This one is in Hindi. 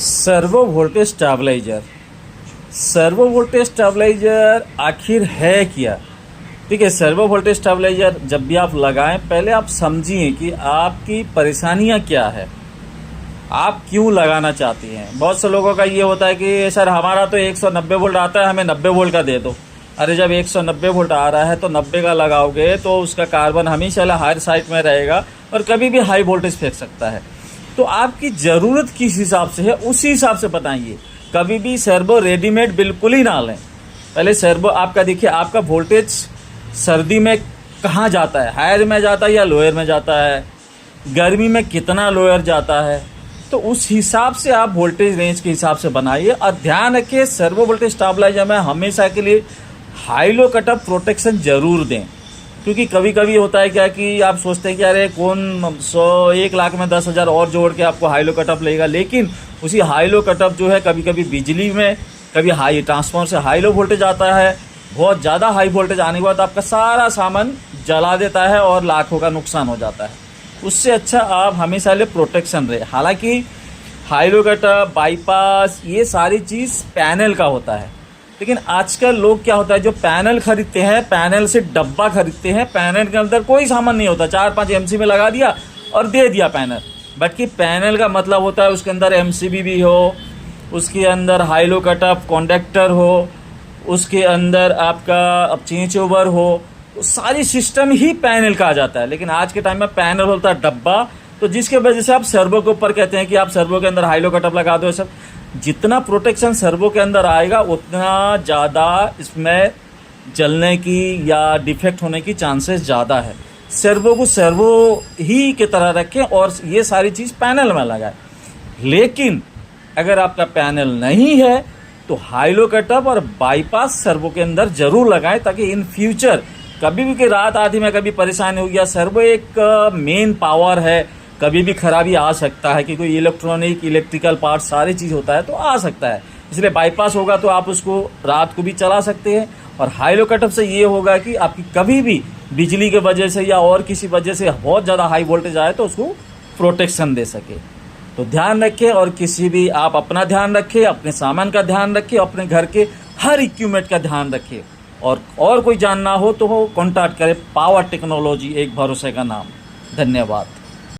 Servo voltage stabiliser. Servo voltage stabiliser आखिर है क्या? ठीक है, सर्वो वोल्टेज स्टेबलाइजर जब भी आप लगाएं पहले आप समझिए कि आपकी परेशानियां क्या है, आप क्यों लगाना चाहती हैं। बहुत से लोगों का ये होता है कि सर हमारा तो 190 वोल्ट आता है, हमें 90 वोल्ट का दे दो। अरे जब 190 वोल्ट आ रहा है तो 90 का लगाओगे तो उसका कार्बन हमेशा हायर साइड में रहेगा और कभी भी हाई वोल्टेज फेंक सकता है। तो आपकी ज़रूरत किस हिसाब से है उसी हिसाब से बताइए। कभी भी सर्वो रेडीमेड बिल्कुल ही ना लें। पहले सर्वो आपका देखिए, आपका वोल्टेज सर्दी में कहाँ जाता है, हायर में जाता है या लोअर में जाता है, गर्मी में कितना लोअर जाता है, तो उस हिसाब से आप वोल्टेज रेंज के हिसाब से बनाइए। और ध्यान रखिए सर्वो वोल्टेज स्टेबलाइजर में हमेशा के लिए हाई लो कटअप प्रोटेक्शन जरूर दें, क्योंकि कभी कभी होता है क्या कि आप सोचते हैं कि अरे कौन 1 लाख में 10,000 और जोड़ के आपको हाई लो कटअप लेगा, लेकिन उसी हाई लो कटअप जो है कभी कभी बिजली में, कभी हाई ट्रांसफार्मर से हाई लो वोल्टेज आता है, बहुत ज़्यादा हाई वोल्टेज आने के बाद आपका सारा सामान जला देता है और लाखों का नुकसान हो जाता है। उससे अच्छा आप हमेशा लिए प्रोटेक्शन रहे। हालांकि हाई लो कटअप, बाईपास, ये सारी चीज़ पैनल का होता है, लेकिन आजकल लोग क्या होता है जो पैनल खरीदते हैं, पैनल से डब्बा खरीदते हैं, पैनल के अंदर कोई सामान नहीं होता, 4-5 एमसी में लगा दिया और दे दिया पैनल। बल्कि पैनल का मतलब होता है उसके अंदर एमसीबी भी हो, उसके अंदर हाई लो कटअप कंडक्टर हो, उसके अंदर आपका चेंज ओवर हो, तो सारी सिस्टम ही पैनल का आ जाता है। लेकिन आज के टाइम में पैनल होता है डब्बा, तो जिसके वजह से आप सर्वो के ऊपर कहते हैं कि आप सर्वो के अंदर हाई लो कटअप लगा दो। सब जितना प्रोटेक्शन सर्वो के अंदर आएगा उतना ज़्यादा इसमें जलने की या डिफेक्ट होने की चांसेस ज़्यादा है। सर्वो को सर्वो ही की तरह रखें और ये सारी चीज़ पैनल में लगाएं। लेकिन अगर आपका पैनल नहीं है तो हाई लो कटअप और बाईपास सर्वो के अंदर ज़रूर लगाएं, ताकि इन फ्यूचर कभी भी कि रात आधी में कभी परेशानी हो गया, सर्वो एक मेन पावर है, कभी भी खराबी आ सकता है कि कोई इलेक्ट्रॉनिक इलेक्ट्रिकल पार्ट सारी चीज़ होता है तो आ सकता है। इसलिए बाईपास होगा तो आप उसको रात को भी चला सकते हैं। और हाई लो कटअप से ये होगा कि आपकी कभी भी बिजली के वजह से या और किसी वजह से बहुत ज़्यादा हाई वोल्टेज आए तो उसको प्रोटेक्शन दे सके। तो ध्यान रखें, और किसी भी आप अपना ध्यान रखें, अपने सामान का ध्यान रखें, अपने घर के हर इक्विपमेंट का ध्यान रखें। और कोई जानना हो तो कॉन्टैक्ट करें पावर टेक्नोलॉजी, एक भरोसे का नाम। धन्यवाद।